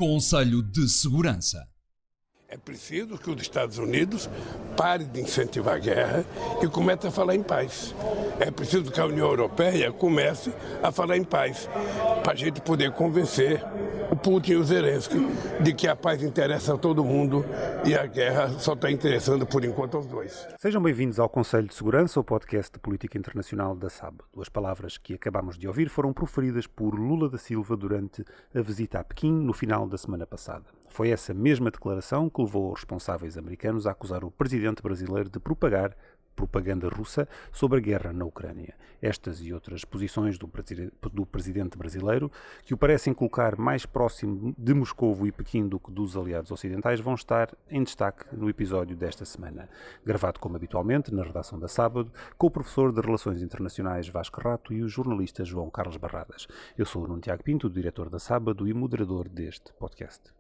Conselho de Segurança. É preciso que os Estados Unidos pare de incentivar a guerra e comece a falar em paz. É preciso que a União Europeia comece a falar em paz, para a gente poder convencer o Putin e o Zelensky de que a paz interessa a todo mundo e a guerra só está interessando, por enquanto, aos dois. Sejam bem-vindos ao Conselho de Segurança, o podcast de política internacional da SAB. Duas palavras que acabamos de ouvir foram proferidas por Lula da Silva durante a visita a Pequim no final da semana passada. Foi essa mesma declaração que levou os responsáveis americanos a acusar o presidente brasileiro de propagar propaganda russa sobre a guerra na Ucrânia. Estas e outras posições do presidente brasileiro, que o parecem colocar mais próximo de Moscovo e Pequim do que dos aliados ocidentais, vão estar em destaque no episódio desta semana, gravado como habitualmente na redação da Sábado, com o professor de Relações Internacionais Vasco Rato e o jornalista João Carlos Barradas. Eu sou o Nuno Tiago Pinto, diretor da Sábado e moderador deste podcast.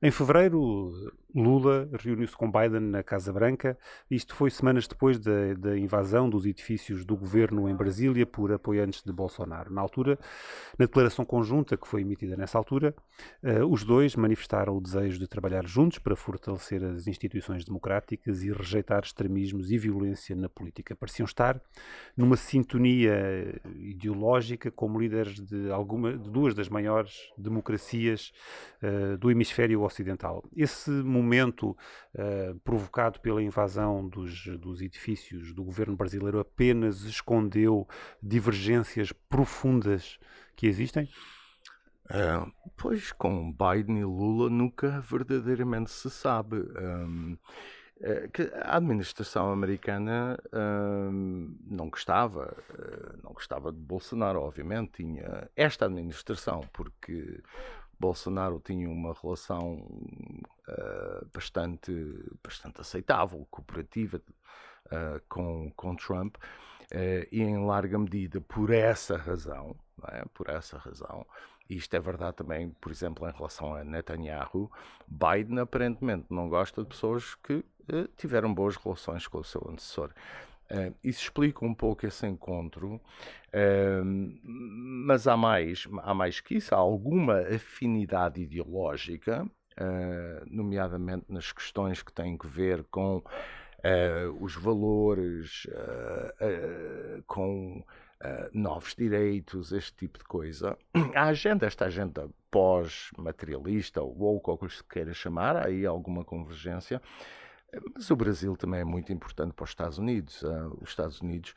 Em fevereiro, Lula reuniu-se com Biden na Casa Branca. Isto foi semanas depois da invasão dos edifícios do governo em Brasília por apoiantes de Bolsonaro. Na altura, na declaração conjunta que foi emitida nessa altura, os dois manifestaram o desejo de trabalhar juntos para fortalecer as instituições democráticas e rejeitar extremismos e violência na política. Pareciam estar numa sintonia ideológica como líderes de duas das maiores democracias do hemisfério ocidental. Esse momento provocado pela invasão dos edifícios do governo brasileiro apenas escondeu divergências profundas que existem? Pois, com Biden e Lula nunca verdadeiramente se sabe. Que a administração americana não gostava de Bolsonaro, obviamente. Tinha esta administração, porque Bolsonaro tinha uma relação bastante aceitável, cooperativa com Trump, e em larga medida por essa razão, não é? Por essa razão, e isto é verdade também, por exemplo, em relação a Netanyahu, Biden aparentemente não gosta de pessoas que tiveram boas relações com o seu antecessor. Isso explica um pouco esse encontro, mas há mais que isso, há alguma afinidade ideológica, nomeadamente nas questões que têm que ver com os valores, com novos direitos, este tipo de coisa. Esta agenda pós-materialista, ou woke, ou o que se queira chamar, há aí alguma convergência. Mas o Brasil também é muito importante para os Estados Unidos. Os Estados Unidos,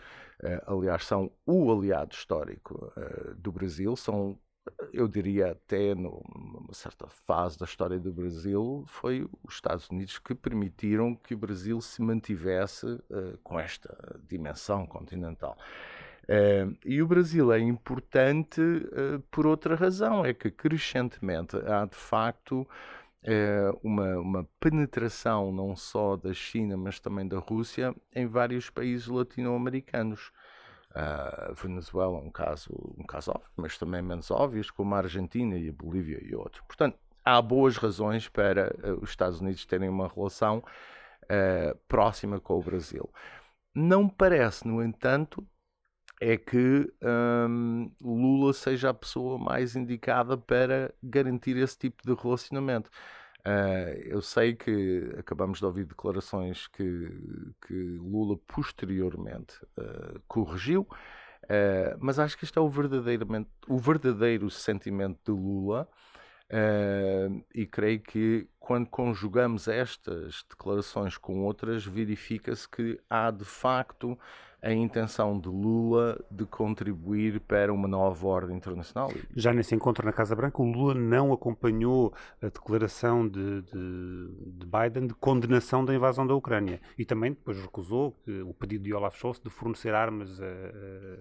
aliás, são o aliado histórico do Brasil. São, eu diria, até numa certa fase da história do Brasil, foi os Estados Unidos que permitiram que o Brasil se mantivesse com esta dimensão continental. E o Brasil é importante por outra razão, é que crescentemente há de facto uma penetração não só da China, mas também da Rússia em vários países latino-americanos. A Venezuela é um caso óbvio, mas também menos óbvios, como a Argentina e a Bolívia e outros. Portanto, há boas razões para os Estados Unidos terem uma relação próxima com o Brasil. Não parece, no entanto, é que Lula seja a pessoa mais indicada para garantir esse tipo de relacionamento. Eu sei que acabamos de ouvir declarações que Lula posteriormente corrigiu, mas acho que este é o verdadeiro sentimento de Lula, e creio que quando conjugamos estas declarações com outras, verifica-se que há de facto a intenção de Lula de contribuir para uma nova ordem internacional. Já nesse encontro na Casa Branca, o Lula não acompanhou a declaração de Biden de condenação da invasão da Ucrânia e também depois recusou o pedido de Olaf Scholz de fornecer armas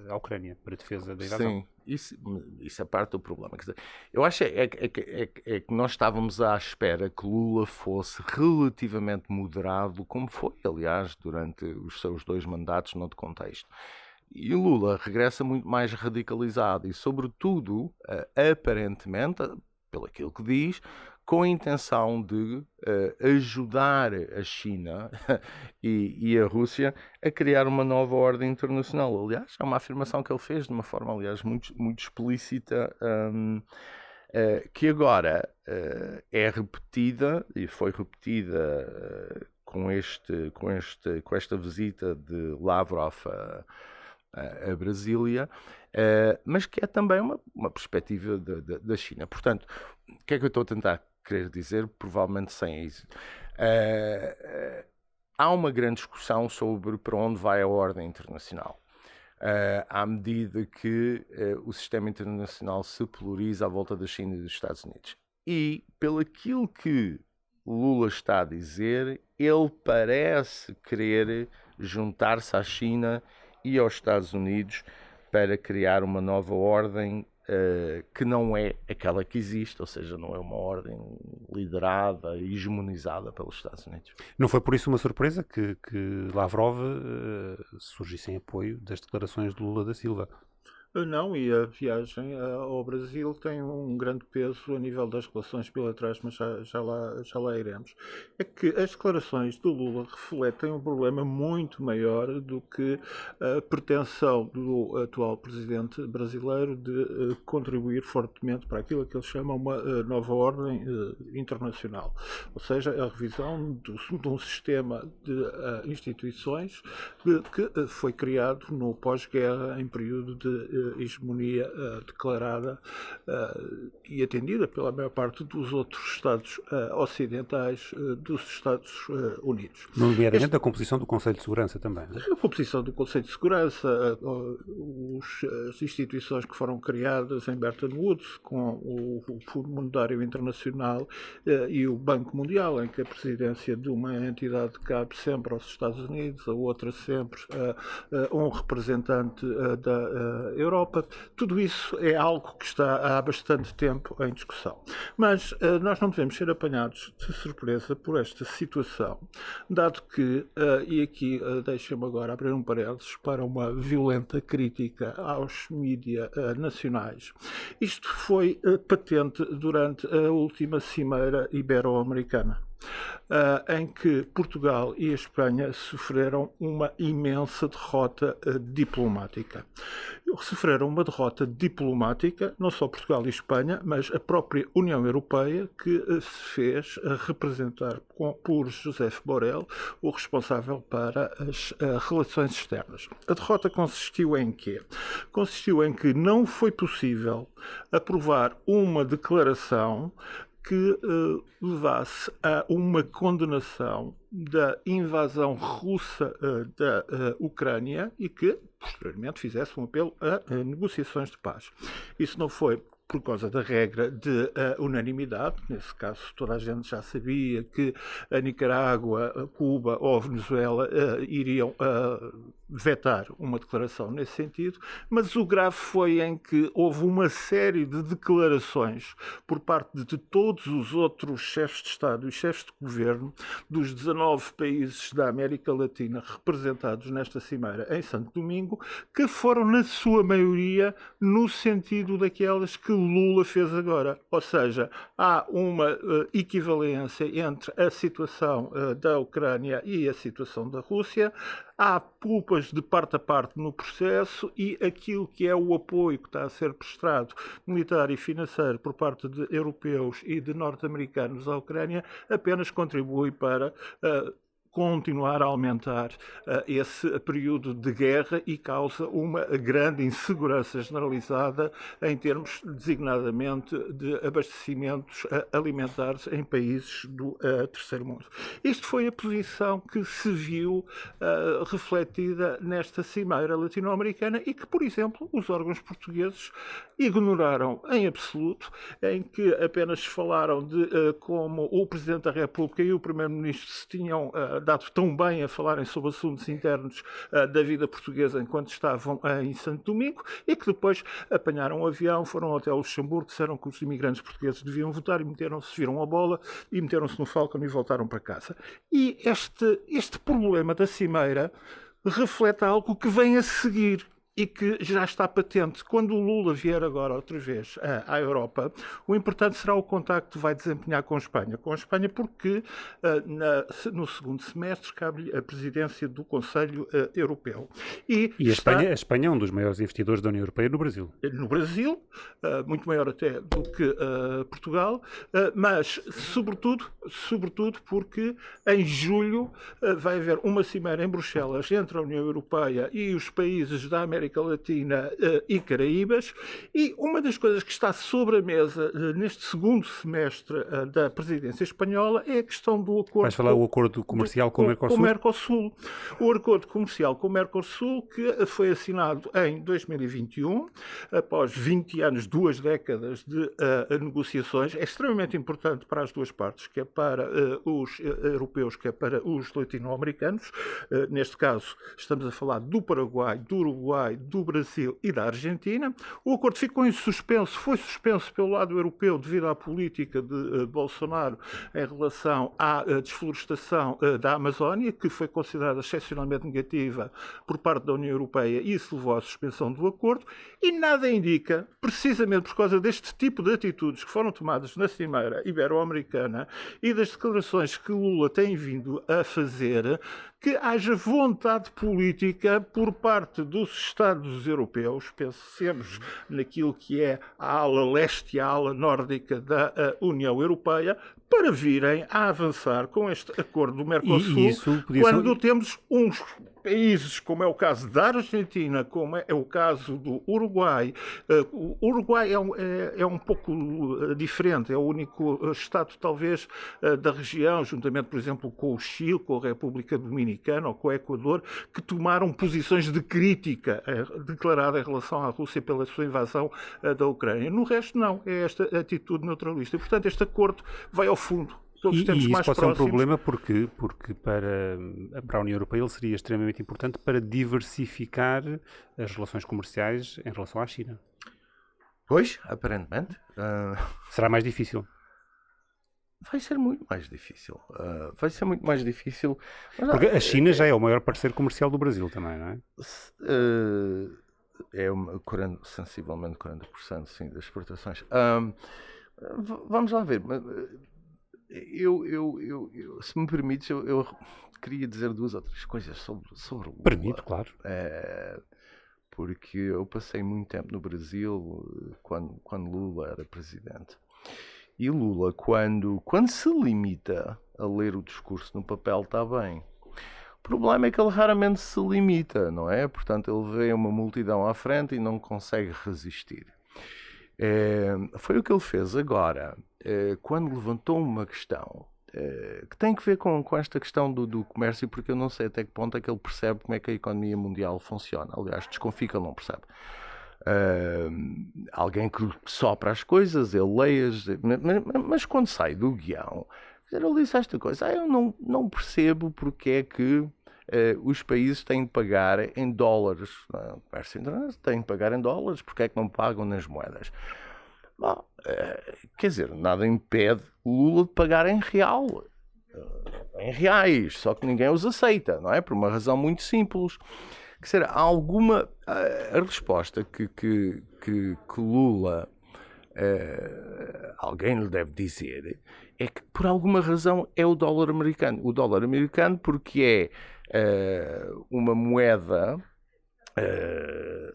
à Ucrânia para a defesa da invasão. Sim, isso é parte do problema. Quer dizer, eu acho que nós estávamos à espera que Lula fosse relativamente moderado, como foi, aliás, durante os seus 2 mandatos noutro contexto. E o Lula regressa muito mais radicalizado e, sobretudo, aparentemente, pelo aquilo que diz, com a intenção de ajudar a China e a Rússia a criar uma nova ordem internacional. Aliás, é uma afirmação que ele fez de uma forma, aliás, muito, muito explícita que agora é repetida, e foi repetida com esta visita de Lavrov a Brasília, mas que é também uma perspectiva da China. Portanto, o que é que eu estou a tentar querer dizer? Provavelmente sem isso. Há uma grande discussão sobre para onde vai a ordem internacional. À medida que o sistema internacional se polariza à volta da China e dos Estados Unidos. E, pelo aquilo que Lula está a dizer, ele parece querer juntar-se à China e aos Estados Unidos para criar uma nova ordem que não é aquela que existe, ou seja, não é uma ordem liderada e hegemonizada pelos Estados Unidos. Não foi por isso uma surpresa que Lavrov surgisse em apoio das declarações de Lula da Silva? Não, e a viagem ao Brasil tem um grande peso a nível das relações bilaterais, mas já lá iremos. É que as declarações do Lula refletem um problema muito maior do que a pretensão do atual presidente brasileiro de contribuir fortemente para aquilo que ele chama uma nova ordem internacional. Ou seja, a revisão de um sistema de instituições que foi criado no pós-guerra em período de hegemonia declarada e atendida pela maior parte dos outros Estados ocidentais dos Estados Unidos. Nomeadamente a composição do Conselho de Segurança também. Não é? A composição do Conselho de Segurança, as instituições que foram criadas em Bretton Woods, com o Fundo Monetário Internacional e o Banco Mundial, em que a presidência de uma entidade cabe sempre aos Estados Unidos, a outra sempre a um representante da Europa. Tudo isso é algo que está há bastante tempo em discussão. Mas nós não devemos ser apanhados de surpresa por esta situação, dado que, e aqui deixem-me agora abrir um parênteses para uma violenta crítica aos mídia nacionais. Isto foi patente durante a última cimeira ibero-americana. Em que Portugal e a Espanha sofreram uma imensa derrota diplomática. Sofreram uma derrota diplomática, não só Portugal e Espanha, mas a própria União Europeia, que se fez representar por Josep Borrell, o responsável para as relações externas. A derrota consistiu em quê? Consistiu em que não foi possível aprovar uma declaração que levasse a uma condenação da invasão russa da Ucrânia e que, posteriormente, fizesse um apelo a negociações de paz. Isso não foi por causa da regra de unanimidade. Nesse caso, toda a gente já sabia que a Nicarágua, Cuba ou a Venezuela iriam vetar uma declaração nesse sentido, mas o grave foi em que houve uma série de declarações por parte de todos os outros chefes de Estado e chefes de governo dos 19 países da América Latina representados nesta cimeira em Santo Domingo, que foram, na sua maioria, no sentido daquelas que Lula fez agora. Ou seja, há uma equivalência entre a situação da Ucrânia e a situação da Rússia. Há culpas de parte a parte no processo e aquilo que é o apoio que está a ser prestado militar e financeiro por parte de europeus e de norte-americanos à Ucrânia apenas contribui para continuar a aumentar esse período de guerra e causa uma grande insegurança generalizada em termos, designadamente, de abastecimentos alimentares em países do terceiro mundo. Isto foi a posição que se viu refletida nesta cimeira latino-americana e que, por exemplo, os órgãos portugueses ignoraram em absoluto, em que apenas falaram de como o Presidente da República e o Primeiro-Ministro se tinham dado tão bem a falarem sobre assuntos internos da vida portuguesa enquanto estavam em Santo Domingo e que depois apanharam um avião, foram até Luxemburgo, disseram que os imigrantes portugueses deviam votar e viram a bola e meteram-se no Falcon e voltaram para casa. E este problema da cimeira reflete algo que vem a seguir. e que já está patente. Quando o Lula vier agora outra vez à Europa, o importante será o contacto que vai desempenhar com a Espanha. Com a Espanha porque no segundo semestre cabe a presidência do Conselho Europeu. E a Espanha é um dos maiores investidores da União Europeia no Brasil. No Brasil, muito maior até do que Portugal, mas sobretudo porque em julho vai haver uma cimeira em Bruxelas entre a União Europeia e os países da América Latina e Caraíbas, e uma das coisas que está sobre a mesa neste segundo semestre da presidência espanhola é a questão do acordo... Vais falar o acordo comercial com o Mercosul? Com o Mercosul. O acordo comercial com o Mercosul, que foi assinado em 2021, após 20 anos, 2 décadas de negociações, é extremamente importante para as duas partes, que é para os europeus, que é para os latino-americanos. Neste caso, estamos a falar do Paraguai, do Uruguai, do Brasil e da Argentina. O acordo ficou em suspenso, foi suspenso pelo lado europeu devido à política de Bolsonaro em relação à desflorestação da Amazónia, que foi considerada excepcionalmente negativa por parte da União Europeia, e isso levou à suspensão do acordo, e nada indica, precisamente por causa deste tipo de atitudes que foram tomadas na Cimeira Ibero-Americana e das declarações que Lula tem vindo a fazer, que haja vontade política por parte dos Estados europeus, pensemos naquilo que é a ala leste e a ala nórdica da União Europeia, para virem a avançar com este acordo do Mercosul, quando temos uns países, como é o caso da Argentina, como é o caso do Uruguai. O Uruguai é um pouco diferente, é o único Estado, talvez, da região, juntamente, por exemplo, com o Chile, com a República Dominicana ou com o Equador, que tomaram posições de crítica declarada em relação à Rússia pela sua invasão da Ucrânia. No resto, não. É esta atitude neutralista. E, portanto, este acordo vai ao fundo. E isso pode ser um problema porque para a União Europeia ele seria extremamente importante para diversificar as relações comerciais em relação à China. Pois, aparentemente. Será mais difícil. Vai ser muito mais difícil. Vai ser muito mais difícil. Mas, porque a China já é o maior parceiro comercial do Brasil também, não é? É sensivelmente 40%, sim, das exportações. Vamos lá ver. Se me permites, eu queria dizer 2 ou 3 coisas sobre o Lula. Permito, claro. Porque eu passei muito tempo no Brasil quando Lula era presidente. E Lula, quando se limita a ler o discurso no papel, está bem. O problema é que ele raramente se limita, não é? Portanto, ele vê uma multidão à frente e não consegue resistir. Foi o que ele fez agora, quando levantou uma questão que tem que ver com esta questão do comércio, porque eu não sei até que ponto é que ele percebe como é que a economia mundial funciona. Aliás, desconfio que ele não percebe. Alguém que sopra as coisas, ele lê-as, mas quando sai do guião, ele disse esta coisa: eu não percebo porque é que os países têm de pagar em dólares. O comércio internacional tem de pagar em dólares, porque é que não pagam nas moedas? Bom, quer dizer, nada impede o Lula de pagar em real, em reais, só que ninguém os aceita, não é? Por uma razão muito simples. Quer dizer, há alguma... A resposta que Lula, alguém lhe deve dizer, é que por alguma razão é o dólar americano. O dólar americano porque é uma moeda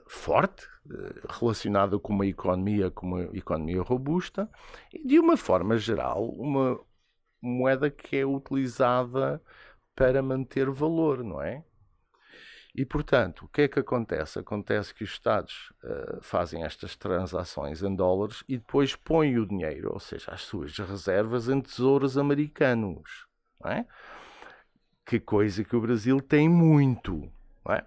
forte, relacionada com uma economia robusta, e de uma forma geral, uma moeda que é utilizada para manter valor, não é? E, portanto, o que é que acontece? Acontece que os Estados fazem estas transações em dólares e depois põem o dinheiro, ou seja, as suas reservas, em tesouros americanos, não é? Que coisa que o Brasil tem muito, não é?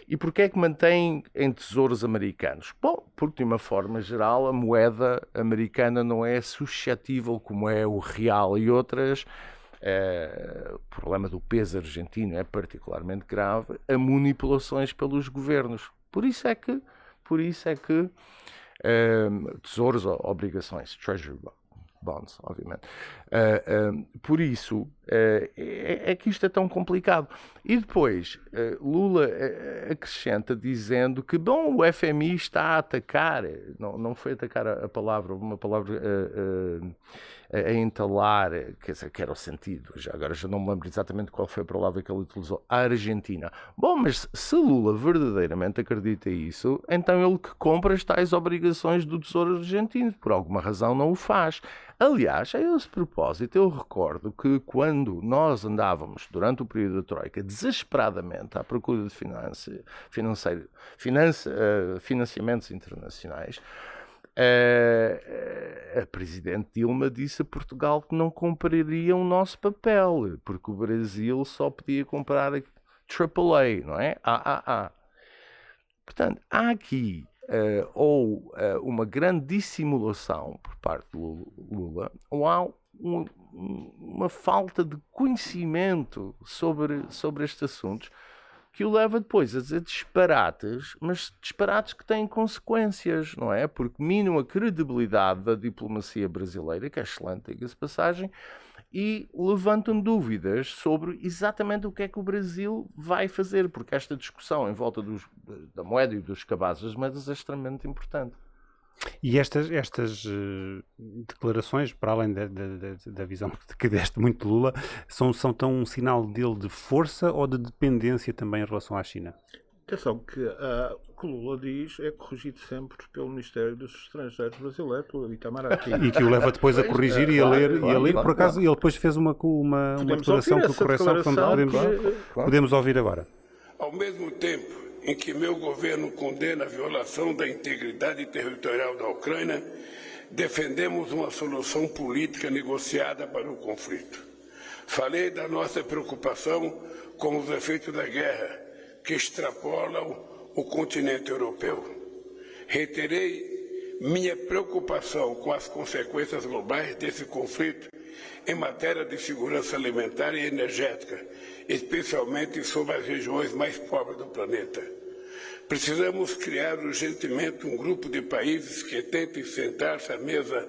E porquê é que mantém em tesouros americanos? Bom, porque de uma forma geral a moeda americana não é suscetível, como é o real e outras. O problema do peso argentino é particularmente grave, a manipulações pelos governos. Por isso é que tesouros ou obrigações, treasury bonds, obviamente. Por isso, é que isto é tão complicado. E depois, Lula acrescenta dizendo que, bom, o FMI está a atacar, não foi atacar a palavra, uma palavra a entalar, que era o sentido, agora já não me lembro exatamente qual foi a palavra que ele utilizou, a Argentina. Bom, mas se Lula verdadeiramente acredita isso, então ele que compra as tais obrigações do Tesouro Argentino, por alguma razão não o faz. Aliás, a esse propósito, eu recordo que quando nós andávamos, durante o período da Troika, desesperadamente à procura de financiamentos internacionais, a Presidente Dilma disse a Portugal que não compraria o nosso papel, porque o Brasil só podia comprar a AAA, não é? AAA. Portanto, há aqui uma grande dissimulação por parte do Lula, ou há uma falta de conhecimento sobre estes assuntos, que o leva depois a dizer disparates, mas disparates que têm consequências, não é? Porque minam a credibilidade da diplomacia brasileira, que é excelente, diga-se de passagem, e levantam dúvidas sobre exatamente o que é que o Brasil vai fazer, porque esta discussão em volta da moeda e dos cabazes das moedas é extremamente importante. E estas declarações, para além da visão que deste muito de Lula, são tão um sinal dele de força ou de dependência também em relação à China? Atenção que o que Lula diz é corrigido sempre pelo Ministério dos Estrangeiros brasileiro, pelo Itamaraty. E que o leva depois a corrigir e a ler. Por acaso, ele depois fez uma declaração por correção que podemos ouvir agora. Ao mesmo tempo em que meu governo condena a violação da integridade territorial da Ucrânia, defendemos uma solução política negociada para o conflito. Falei da nossa preocupação com os efeitos da guerra, que extrapolam o continente europeu. Reiterei minha preocupação com as consequências globais desse conflito em matéria de segurança alimentar e energética, especialmente sobre as regiões mais pobres do planeta. Precisamos criar urgentemente um grupo de países que tentem sentar-se à mesa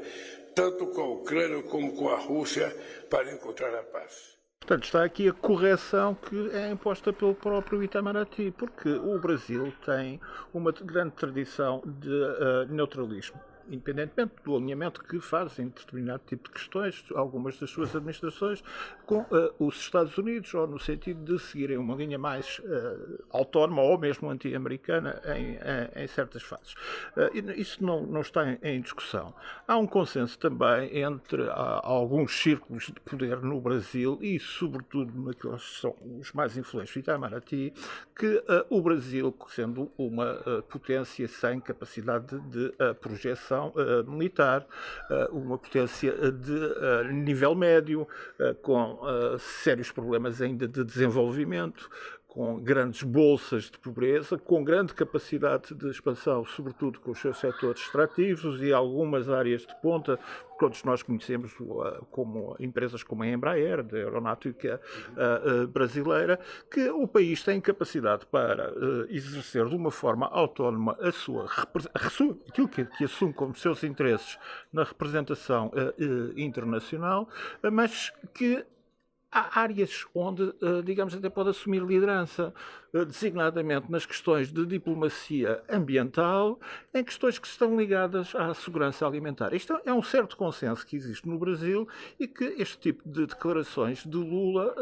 tanto com a Ucrânia como com a Rússia para encontrar a paz. Portanto, está aqui a correção que é imposta pelo próprio Itamaraty, porque o Brasil tem uma grande tradição de neutralismo, independentemente do alinhamento que fazem em determinado tipo de questões, algumas das suas administrações, com os Estados Unidos, ou no sentido de seguirem uma linha mais autónoma ou mesmo anti-americana em certas fases. Isso não está em discussão. Há um consenso também entre alguns círculos de poder no Brasil e, sobretudo, naqueles que são os mais influentes, o Itamaraty, que o Brasil, sendo uma potência sem capacidade de projeção militar, uma potência de nível médio, com sérios problemas ainda de desenvolvimento, com grandes bolsas de pobreza, com grande capacidade de expansão, sobretudo com os seus setores extrativos e algumas áreas de ponta, que todos nós conhecemos como empresas como a Embraer, da aeronáutica brasileira, que o país tem capacidade para exercer de uma forma autónoma aquilo que assume como seus interesses na representação internacional, mas que há áreas onde, digamos, até pode assumir liderança, designadamente nas questões de diplomacia ambiental, em questões que estão ligadas à segurança alimentar. Isto é um certo consenso que existe no Brasil e que este tipo de declarações de Lula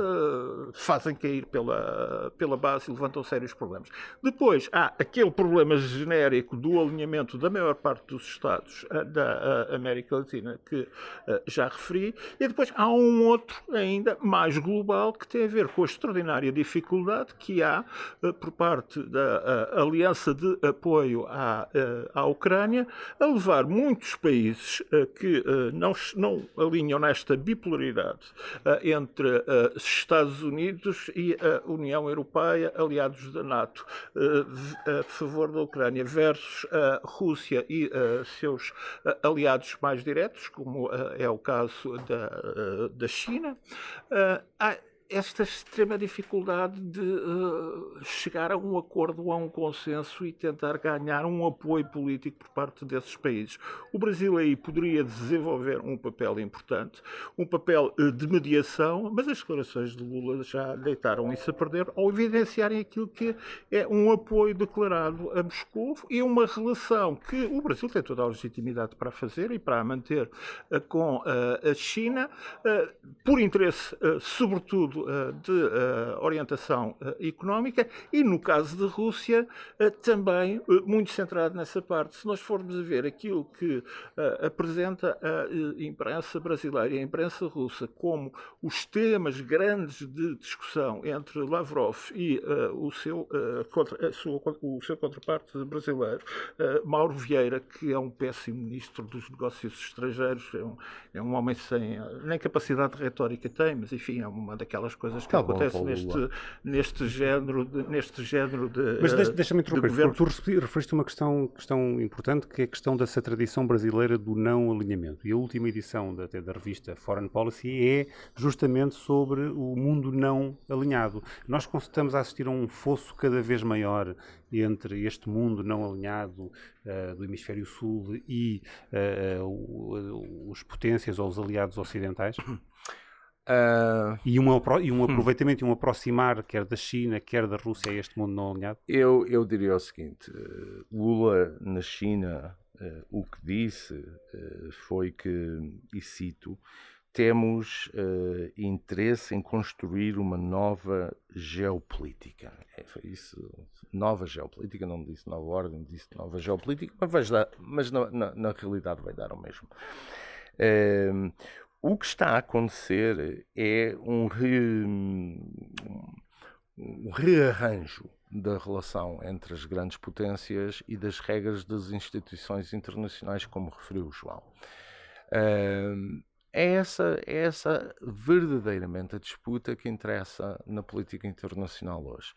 fazem cair pela base e levantam sérios problemas. Depois há aquele problema genérico do alinhamento da maior parte dos Estados da América Latina que já referi, e depois há um outro ainda mais global que tem a ver com a extraordinária dificuldade que há por parte da Aliança de Apoio à Ucrânia a levar muitos países que não alinham nesta bipolaridade entre Estados Unidos e a União Europeia, aliados da NATO, a favor da Ucrânia, versus a Rússia e seus aliados mais diretos, como é o caso da China. esta extrema dificuldade de chegar a um acordo, a um consenso e tentar ganhar um apoio político por parte desses países. O Brasil aí poderia desenvolver um papel importante, um papel de mediação, mas as declarações de Lula já deitaram isso a perder ao evidenciarem aquilo que é um apoio declarado a Moscou e uma relação que o Brasil tem toda a legitimidade para fazer e para a manter com a China, por interesse, sobretudo, de orientação económica e, no caso da Rússia, também muito centrado nessa parte. Se nós formos a ver aquilo que apresenta a imprensa brasileira e a imprensa russa como os temas grandes de discussão entre Lavrov e o seu contraparte brasileiro, Mauro Vieira, que é um péssimo ministro dos negócios estrangeiros, é um homem sem nem capacidade de retórica tem, mas enfim, é uma daquelas coisas que acontece neste género de Mas deixa-me interromper, porque tu referiste uma questão importante, que é a questão dessa tradição brasileira do não alinhamento. E a última edição da revista Foreign Policy é justamente sobre o mundo não alinhado. Nós estamos a assistir a um fosso cada vez maior entre este mundo não alinhado do hemisfério sul e os potências ou os aliados ocidentais? E um aproveitamento e um aproximar quer da China, quer da Rússia a este mundo não alinhado? Eu diria o seguinte, Lula na China o que disse foi que, e cito, temos interesse em construir uma nova geopolítica. Foi isso, nova geopolítica, não disse nova ordem, disse nova geopolítica, mas na realidade vai dar o mesmo. O que está a acontecer é um rearranjo da relação entre as grandes potências e das regras das instituições internacionais, como referiu o João. É essa verdadeiramente a disputa que interessa na política internacional hoje.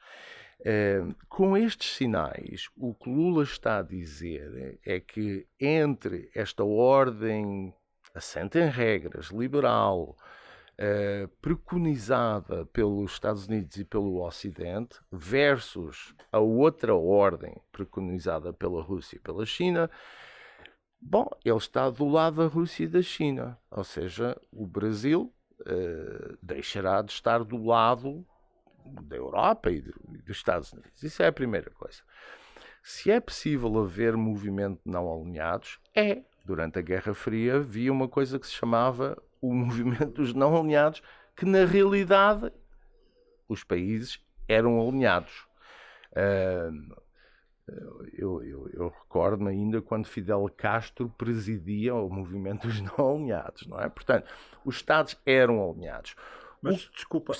Com estes sinais, o que Lula está a dizer é que entre esta ordem assente em regras, liberal, preconizada pelos Estados Unidos e pelo Ocidente, versus a outra ordem preconizada pela Rússia e pela China, bom, ele está do lado da Rússia e da China, ou seja, o Brasil deixará de estar do lado da Europa e dos Estados Unidos. Isso é a primeira coisa. Se é possível haver movimento não alinhados, durante a Guerra Fria havia uma coisa que se chamava o movimento dos não alinhados, que na realidade os países eram alinhados. Eu recordo-me ainda quando Fidel Castro presidia o movimento dos não alinhados, não é? Portanto, os Estados eram alinhados. Mas, desculpa,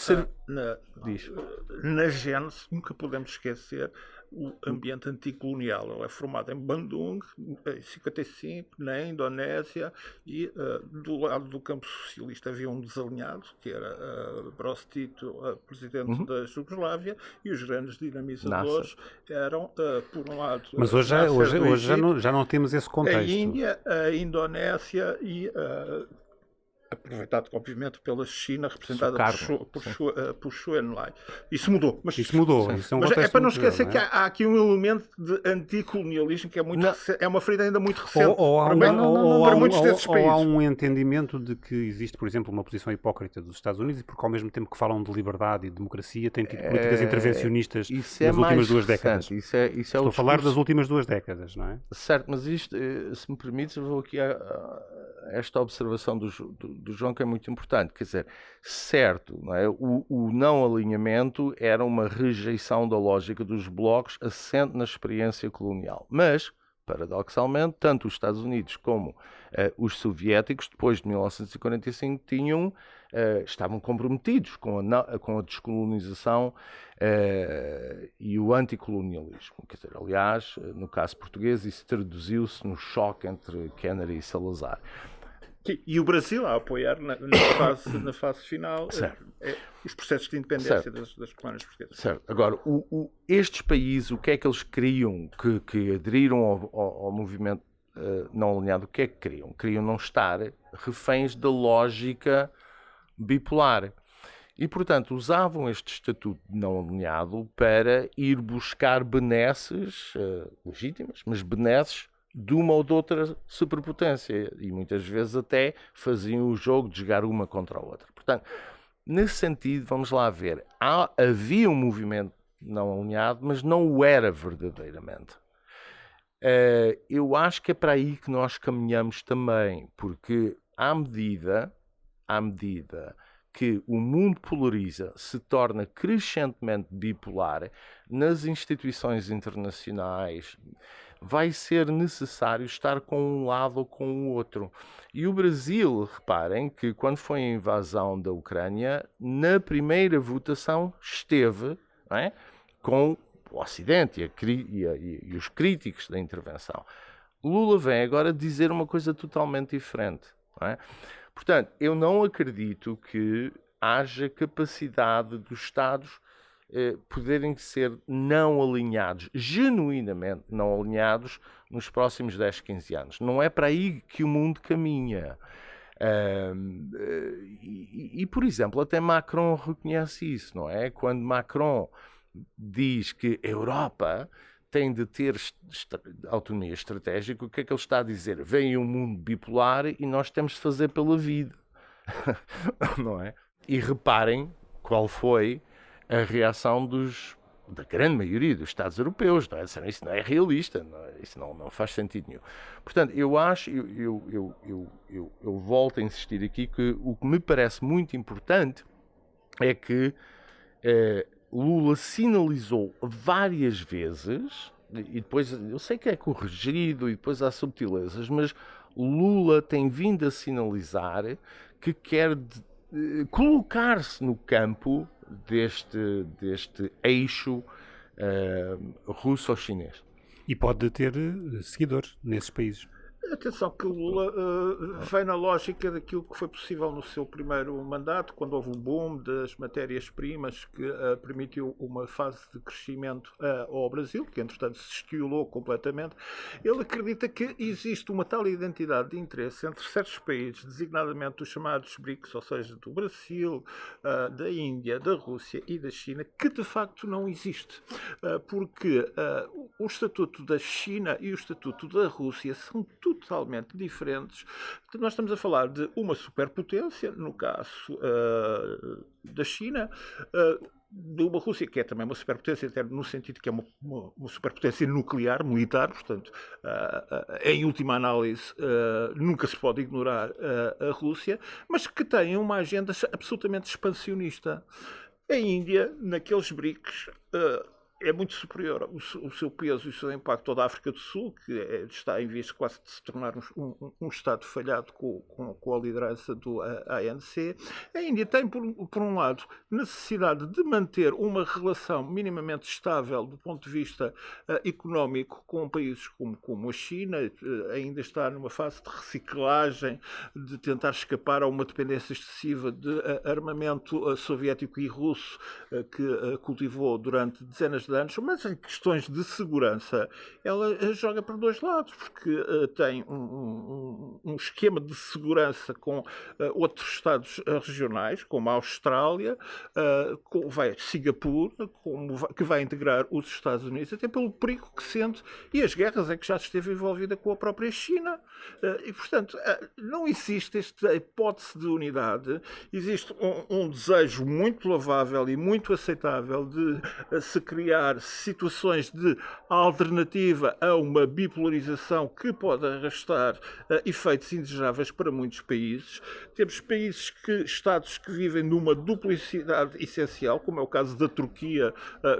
na gênese nunca podemos esquecer o ambiente anticolonial. Ele é formado em Bandung, em 55, na Indonésia, e do lado do campo socialista havia um desalinhado, que era Broz Tito, presidente da Jugoslávia, e os grandes dinamizadores eram, por um lado... Mas hoje já não temos esse contexto. A Índia, a Indonésia e... aproveitado, obviamente, pela China, representada por Xu Enlai. Isso mudou. Mas é para não esquecer que há aqui um elemento de anticolonialismo que é muito é uma ferida ainda muito recente para muitos desses países. Ou há um entendimento de que existe, por exemplo, uma posição hipócrita dos Estados Unidos, e porque ao mesmo tempo que falam de liberdade e de democracia, têm tido políticas intervencionistas nas últimas 2 décadas. Estou a falar das últimas 2 décadas, não é? Certo, mas isto, se me permites, eu vou aqui a esta observação do João, que é muito importante. Quer dizer, certo, não é? O não alinhamento era uma rejeição da lógica dos blocos assente na experiência colonial. Mas, paradoxalmente, tanto os Estados Unidos como os soviéticos, depois de 1945, estavam comprometidos com a descolonização e o anticolonialismo. Quer dizer, aliás, no caso português, isso traduziu-se no choque entre Kennedy e Salazar. E o Brasil a apoiar na fase final os processos de independência das colónias portuguesas. Certo. Agora, estes países, o que é que eles queriam que aderiram ao movimento não alinhado? O que é que queriam? Queriam não estar reféns da lógica bipolar. E, portanto, usavam este estatuto de não alinhado para ir buscar benesses legítimas, mas benesses de uma ou de outra superpotência. E muitas vezes até faziam o jogo de jogar uma contra a outra. Portanto, nesse sentido, vamos lá ver. Havia um movimento não alinhado, mas não o era verdadeiramente. Eu acho que é para aí que nós caminhamos também, porque à medida que o mundo polariza, se torna crescentemente bipolar, nas instituições internacionais vai ser necessário estar com um lado ou com o outro. E o Brasil, reparem que quando foi a invasão da Ucrânia, na primeira votação esteve, não é, com o Ocidente e os críticos da intervenção. Lula vem agora dizer uma coisa totalmente diferente, não é? Portanto, eu não acredito que haja capacidade dos Estados poderem ser não alinhados, genuinamente não alinhados, nos próximos 10, 15 anos. Não é para aí que o mundo caminha. Por exemplo, até Macron reconhece isso, não é? Quando Macron diz que a Europa tem de ter autonomia estratégica, o que é que ele está a dizer? Vem um mundo bipolar e nós temos de fazer pela vida. Não é? E reparem qual foi a reação da grande maioria dos Estados europeus. Não é? Isso não é realista, isso não faz sentido nenhum. Portanto, eu acho, eu volto a insistir aqui que o que me parece muito importante é que Lula sinalizou várias vezes, e depois eu sei que é corrigido e depois há subtilezas, mas Lula tem vindo a sinalizar que quer colocar-se no campo deste eixo russo-chinês. E pode ter seguidores nesses países. Atenção que o Lula vem na lógica daquilo que foi possível no seu primeiro mandato, quando houve um boom das matérias-primas que permitiu uma fase de crescimento ao Brasil, que entretanto se esquiolou completamente. Ele acredita que existe uma tal identidade de interesse entre certos países, designadamente os chamados BRICS, ou seja, do Brasil, da Índia, da Rússia e da China, que de facto não existe. Porque o estatuto da China e o estatuto da Rússia são totalmente diferentes. Nós estamos a falar de uma superpotência, no caso da China, de uma Rússia que é também uma superpotência, até no sentido que é uma superpotência nuclear, militar, portanto, em última análise, nunca se pode ignorar a Rússia, mas que tem uma agenda absolutamente expansionista. A Índia, naqueles BRICS, é muito superior o seu peso e o seu impacto ao da África do Sul, que está em vias quase de se tornar um Estado falhado com a liderança do ANC. A Índia tem, por um lado, necessidade de manter uma relação minimamente estável do ponto de vista económico com países como a China, ainda está numa fase de reciclagem, de tentar escapar a uma dependência excessiva de armamento soviético e russo que cultivou durante dezenas de anos, mas em questões de segurança ela joga para dois lados, porque tem um esquema de segurança com outros Estados regionais, como a Austrália, vai Singapura, que vai integrar os Estados Unidos, até pelo perigo que sente, e as guerras em que já esteve envolvida com a própria China. E, portanto, não existe esta hipótese de unidade, existe um desejo muito louvável e muito aceitável de se criar situações de alternativa a uma bipolarização que pode arrastar efeitos indesejáveis para muitos países. Temos países Estados que vivem numa duplicidade essencial, como é o caso da Turquia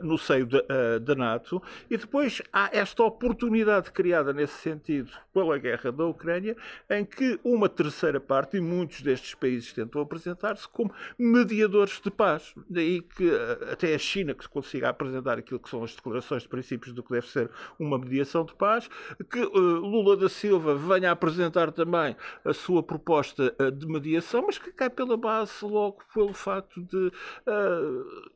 no seio da NATO, e depois há esta oportunidade criada nesse sentido pela guerra da Ucrânia, em que uma terceira parte, e muitos destes países tentam apresentar-se como mediadores de paz. Daí que até a China, que se consiga apresentar aqui aquilo que são as declarações de princípios do que deve ser uma mediação de paz, que Lula da Silva venha a apresentar também a sua proposta de mediação, mas que cai pela base logo pelo facto de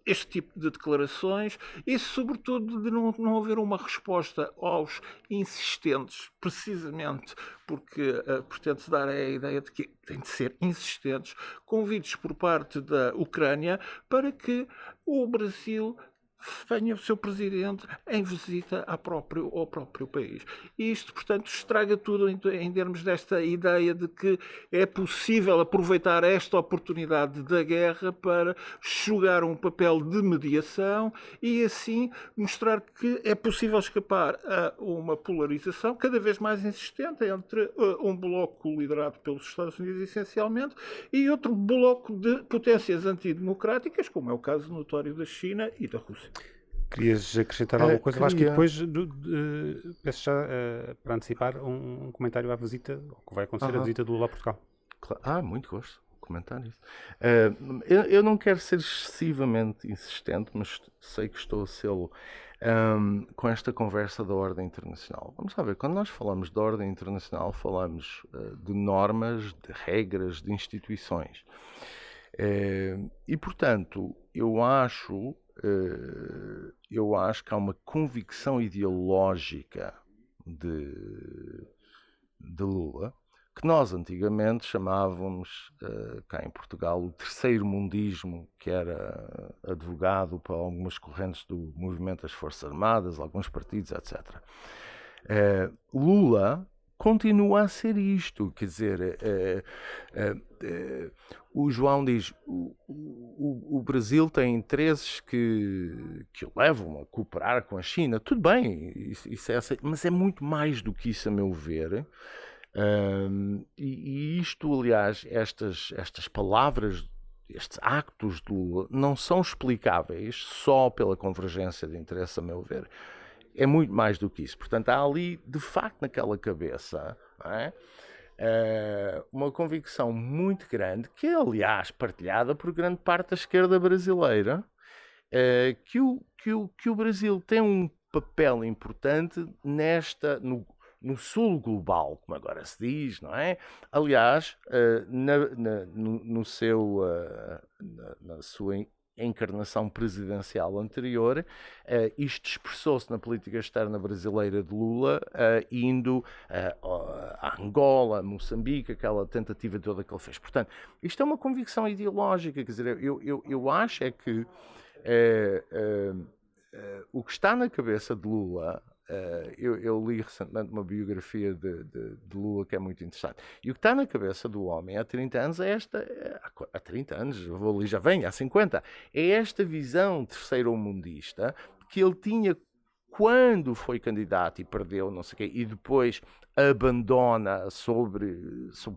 este tipo de declarações e, sobretudo, de não haver uma resposta aos insistentes, precisamente porque pretende-se dar a ideia de que tem de ser insistentes, convites por parte da Ucrânia para que o Brasil venha o seu presidente em visita ao próprio país. E isto, portanto, estraga tudo em termos desta ideia de que é possível aproveitar esta oportunidade da guerra para jogar um papel de mediação e, assim, mostrar que é possível escapar a uma polarização cada vez mais insistente entre um bloco liderado pelos Estados Unidos, essencialmente, e outro bloco de potências antidemocráticas, como é o caso notório da China e da Rússia. Querias acrescentar alguma coisa? Eu acho que depois, peço já para antecipar, um comentário à visita, o que vai acontecer, a visita do Lula a Portugal. Muito gosto de comentar isso. Eu não quero ser excessivamente insistente, mas sei que estou a sê-lo com esta conversa da ordem internacional. Vamos lá ver, quando nós falamos de ordem internacional, falamos de normas, de regras, de instituições. E, portanto, eu acho que há uma convicção ideológica de Lula, que nós antigamente chamávamos, cá em Portugal, o terceiro mundismo, que era advogado para algumas correntes do movimento das Forças Armadas, alguns partidos, etc. Lula continua a ser isto, quer dizer, o João diz, o Brasil tem interesses que o levam a cooperar com a China, tudo bem, isso é aceito, mas é muito mais do que isso, a meu ver, e isto, aliás, estas palavras, estes actos de Lula, não são explicáveis só pela convergência de interesse, a meu ver. É muito mais do que isso. Portanto, há ali, de facto, naquela cabeça, não é? Uma convicção muito grande, que é, aliás, partilhada por grande parte da esquerda brasileira, que o Brasil tem um papel importante no sul global, como agora se diz, não é? Aliás, na sua encarnação presidencial anterior, isto expressou-se na política externa brasileira de Lula, indo a Angola, a Moçambique, aquela tentativa toda que ele fez. Portanto, isto é uma convicção ideológica, quer dizer, eu acho é que o que está na cabeça de Lula, eu li recentemente uma biografia de Lula que é muito interessante, e o que está na cabeça do homem há 30 anos há 30 anos, há 50, é esta visão terceiro-mundista que ele tinha quando foi candidato e perdeu, não sei o quê, e depois abandona sob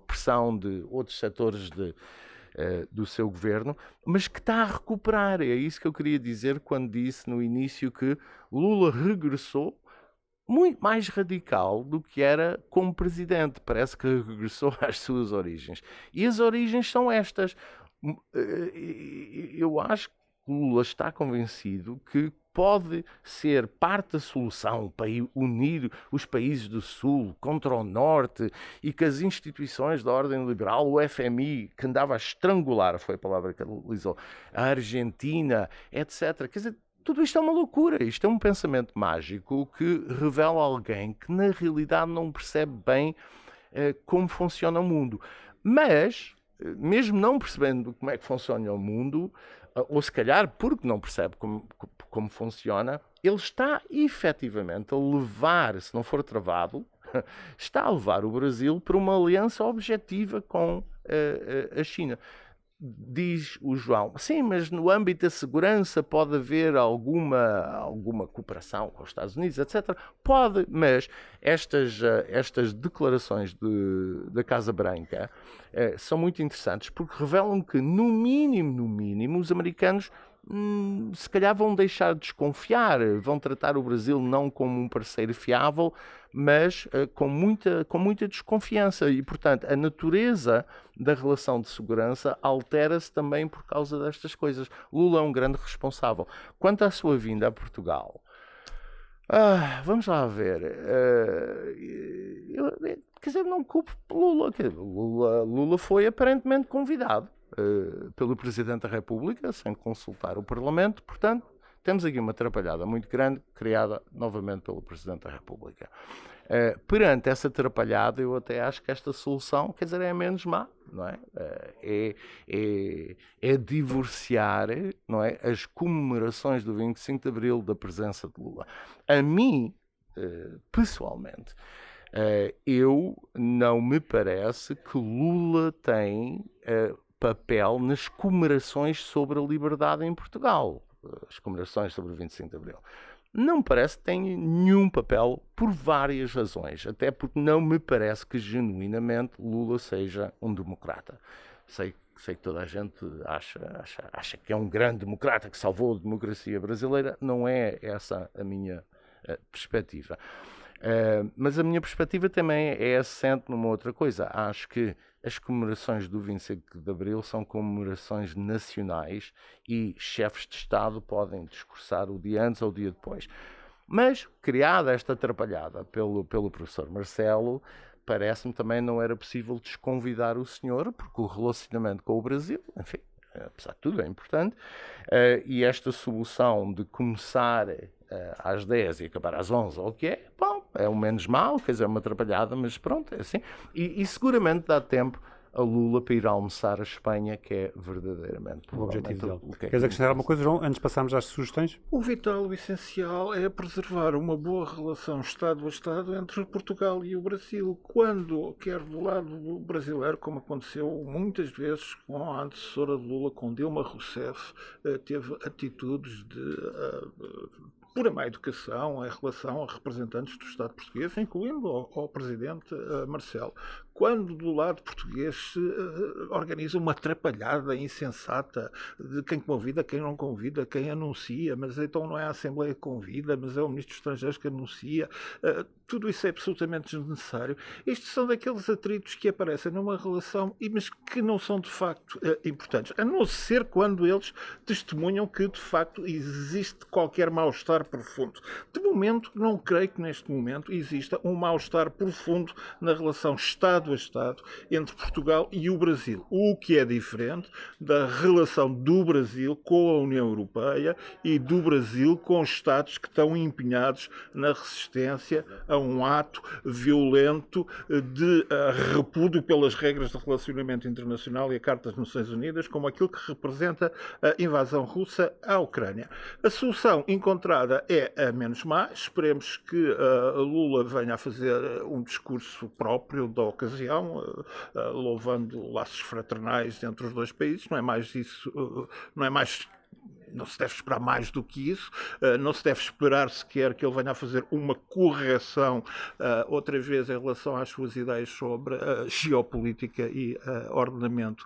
pressão de outros setores do seu governo, mas que está a recuperar. É isso que eu queria dizer quando disse no início que Lula regressou muito mais radical do que era como presidente. Parece que regressou às suas origens. E as origens são estas. Eu acho que Lula está convencido que pode ser parte da solução para unir os países do Sul contra o Norte e que as instituições da ordem liberal, o FMI, que andava a estrangular, foi a palavra que ele utilizou, a Argentina, etc. Quer dizer, tudo isto é uma loucura, isto é um pensamento mágico que revela alguém que na realidade não percebe bem como funciona o mundo. Mas, mesmo não percebendo como é que funciona o mundo, ou se calhar porque não percebe como funciona, ele está efetivamente a levar, se não for travado, está a levar o Brasil para uma aliança objetiva com a China. Diz o João, sim, mas no âmbito da segurança pode haver alguma cooperação com os Estados Unidos, etc. Pode, mas estas declarações da Casa Branca são muito interessantes porque revelam que, no mínimo, os americanos se calhar vão deixar de desconfiar, vão tratar o Brasil não como um parceiro fiável, mas com muita desconfiança. E, portanto, a natureza da relação de segurança altera-se também por causa destas coisas. Lula é um grande responsável. Quanto à sua vinda a Portugal, vamos lá ver. Quer dizer, não culpo Lula. Lula foi aparentemente convidado pelo Presidente da República, sem consultar o Parlamento. Portanto, temos aqui uma atrapalhada muito grande, criada novamente pelo Presidente da República. Perante essa atrapalhada, eu até acho que esta solução, quer dizer, é menos má, não é? É divorciar, não é, as comemorações do 25 de Abril da presença de Lula. A mim, pessoalmente, eu não me parece que Lula tem papel nas comemorações sobre a liberdade em Portugal. As comemorações sobre o 25 de Abril. Não me parece que tenha nenhum papel por várias razões. Até porque não me parece que genuinamente Lula seja um democrata. Sei que toda a gente acha que é um grande democrata que salvou a democracia brasileira. Não é essa a minha perspectiva. Mas a minha perspectiva também é assente numa outra coisa. Acho que as comemorações do 25 de Abril são comemorações nacionais e chefes de Estado podem discursar o dia antes ou o dia depois. Mas, criada esta atrapalhada pelo professor Marcelo, parece-me também não era possível desconvidar o senhor, porque o relacionamento com o Brasil, enfim, apesar de tudo, é importante, e esta solução de começar às 10 e acabar às 11, ou o que é, bom, é o menos mau, quer dizer, é uma atrapalhada, mas pronto, é assim. E seguramente dá tempo a Lula para ir almoçar a Espanha, que é verdadeiramente o objetivo dele. Queres acrescentar alguma coisa, João, antes de passarmos às sugestões? O vital, o essencial é preservar uma boa relação Estado a Estado entre Portugal e o Brasil, quando, quer do lado brasileiro, como aconteceu muitas vezes com a antecessora de Lula, com Dilma Rousseff, teve atitudes de pura má educação em relação a representantes do Estado português, incluindo ao Presidente Marcelo. Quando do lado português se organiza uma atrapalhada insensata de quem convida, quem não convida, quem anuncia, mas então não é a Assembleia que convida, mas é o Ministro dos Estrangeiros que anuncia, tudo isso é absolutamente desnecessário. Estes são daqueles atritos que aparecem numa relação, mas que não são de facto importantes, a não ser quando eles testemunham que de facto existe qualquer mal-estar profundo. De momento, não creio que neste momento exista um mal-estar profundo na relação Estado a Estado entre Portugal e o Brasil, o que é diferente da relação do Brasil com a União Europeia e do Brasil com os Estados que estão empenhados na resistência a um ato violento de repúdio pelas regras de relacionamento internacional e a Carta das Nações Unidas, como aquilo que representa a invasão russa à Ucrânia. A solução encontrada é a menos má. Esperemos que Lula venha a fazer um discurso próprio da ocasião, louvando laços fraternais entre os dois países. Não é mais isso, não se deve esperar mais do que isso, não se deve esperar sequer que ele venha a fazer uma correção outra vez em relação às suas ideias sobre geopolítica e ordenamento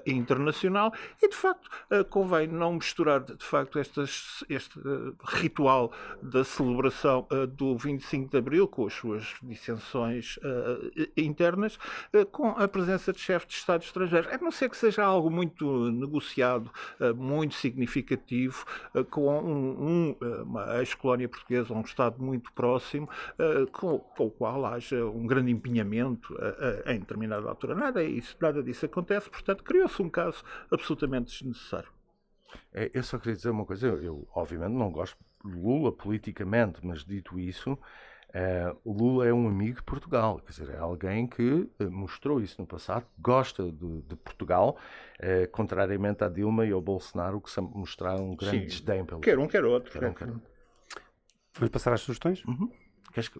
internacional, e de facto convém não misturar de facto este ritual da celebração do 25 de Abril com as suas dissensões internas com a presença de chefes de Estado estrangeiros, a não ser que seja algo muito negociado, muito significativo, com uma ex-colónia portuguesa, um Estado muito próximo, com o qual haja um grande empenhamento em determinada altura. Nada disso acontece, portanto, criou-se um caso absolutamente desnecessário. Eu só queria dizer uma coisa, eu obviamente não gosto de Lula politicamente, mas dito isso, o Lula é um amigo de Portugal, quer dizer, é alguém que mostrou isso no passado, gosta de Portugal, contrariamente à Dilma e ao Bolsonaro, que mostraram um grande desdém pelo quer um, quer outro. Vamos passar às sugestões? Queres que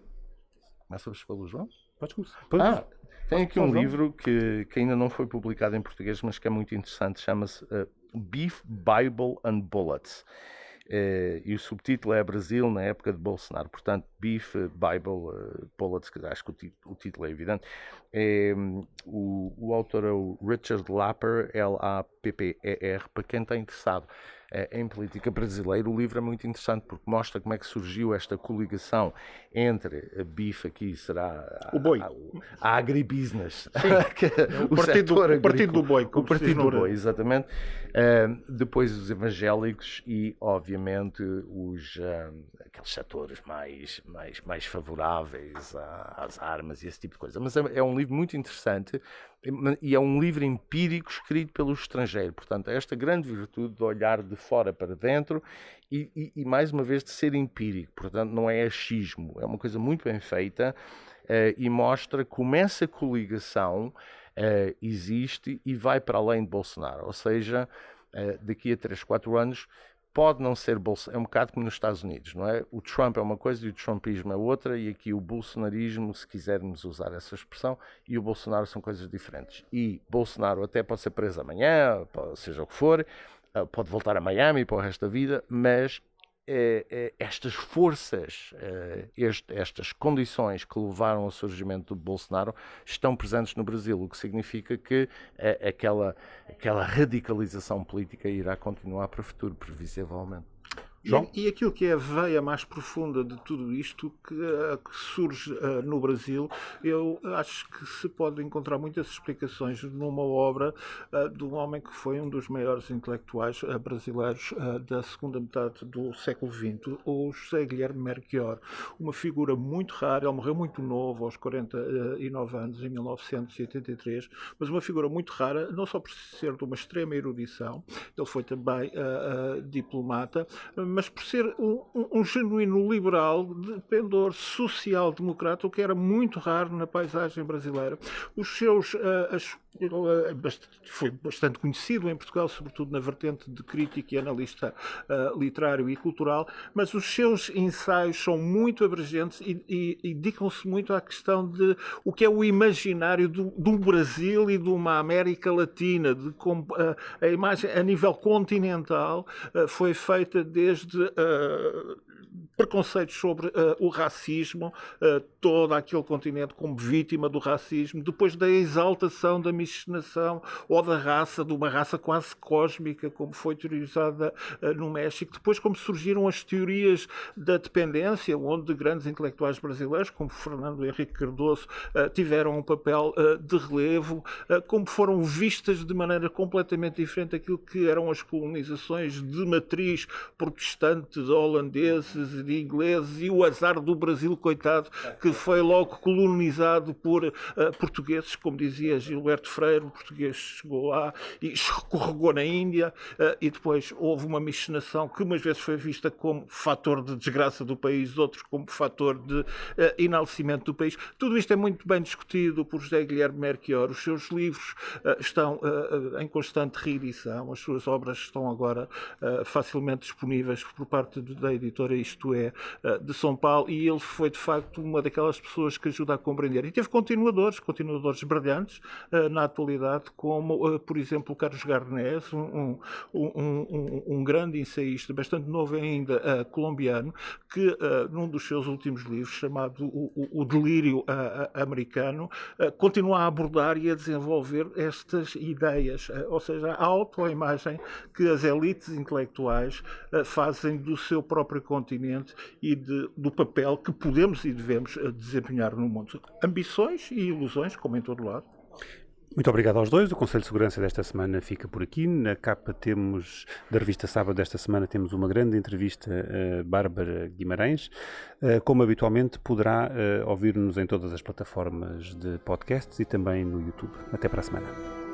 começas pelo João? Podes começar. Tem aqui um livro que ainda não foi publicado em português, mas que é muito interessante, chama-se Beef, Bible and Bullets. E o subtítulo é Brasil na época de Bolsonaro, portanto Beef, Bible, Bullets, que acho que o título é evidente. O autor é o Richard Lapper, Lapper, para quem está interessado. em política brasileira, o livro é muito interessante porque mostra como é que surgiu esta coligação entre a BIF, aqui será o boi, a agribusiness, o partido do boi, o partido do boi, exatamente. Depois os evangélicos e, obviamente, aqueles setores mais favoráveis às armas e esse tipo de coisa. Mas é um livro muito interessante e é um livro empírico escrito pelo estrangeiro. Portanto, esta grande virtude de olhar de fora para dentro e mais uma vez, de ser empírico. Portanto, não é achismo. É uma coisa muito bem feita e mostra como essa coligação existe e vai para além de Bolsonaro. Ou seja, daqui a 3, 4 anos pode não ser Bolsonaro, é um bocado como nos Estados Unidos, não é? O Trump é uma coisa e o Trumpismo é outra, e aqui o bolsonarismo, se quisermos usar essa expressão, e o Bolsonaro são coisas diferentes. E Bolsonaro até pode ser preso amanhã, seja o que for, pode voltar a Miami para o resto da vida, mas estas forças, estas condições que levaram ao surgimento do Bolsonaro estão presentes no Brasil, o que significa que aquela radicalização política irá continuar para o futuro, previsivelmente. E aquilo que é a veia mais profunda de tudo isto que surge no Brasil, eu acho que se pode encontrar muitas explicações numa obra de um homem que foi um dos maiores intelectuais brasileiros da segunda metade do século XX, o José Guilherme Melchior. Uma figura muito rara, ele morreu muito novo, aos 49 anos, em 1983, mas uma figura muito rara, não só por ser de uma extrema erudição, ele foi também diplomata, mas por ser um genuíno liberal, de pendor social-democrata, o que era muito raro na paisagem brasileira. Os seus... foi bastante conhecido em Portugal, sobretudo na vertente de crítico e analista literário e cultural, mas os seus ensaios são muito abrangentes e dedicam-se muito à questão de o que é o imaginário do Brasil e de uma América Latina, de como a imagem a nível continental foi feita desde preconceitos sobre o racismo, todo aquele continente como vítima do racismo, depois da exaltação da miscigenação ou da raça, de uma raça quase cósmica, como foi teorizada no México, depois como surgiram as teorias da dependência, onde grandes intelectuais brasileiros, como Fernando Henrique Cardoso, tiveram um papel de relevo, como foram vistas de maneira completamente diferente daquilo que eram as colonizações de matriz protestante, de holandeses, de ingleses, e o azar do Brasil, coitado, que foi logo colonizado por portugueses, como dizia Gilberto Freire. O português chegou lá e escorregou na Índia, e depois houve uma miscigenação que umas vezes foi vista como fator de desgraça do país, outros como fator de enaltecimento do país. Tudo isto é muito bem discutido por José Guilherme Melchior. Os seus livros estão em constante reedição, as suas obras estão agora facilmente disponíveis por parte da editora Isto É, de São Paulo, e ele foi de facto uma daquelas pessoas que ajuda a compreender. E teve continuadores brilhantes na atualidade, como por exemplo o Carlos Garnés, um grande ensaísta, bastante novo ainda, colombiano, que num dos seus últimos livros, chamado O Delírio Americano, continua a abordar e a desenvolver estas ideias, ou seja, a autoimagem que as elites intelectuais fazem do seu próprio continente e do papel que podemos e devemos desempenhar no mundo. Ambições e ilusões, como em todo lado. Muito obrigado aos dois. O Conselho de Segurança desta semana fica por aqui. Na capa da revista Sábado desta semana temos uma grande entrevista a Bárbara Guimarães. Como habitualmente, poderá ouvir-nos em todas as plataformas de podcasts e também no YouTube. Até para a semana.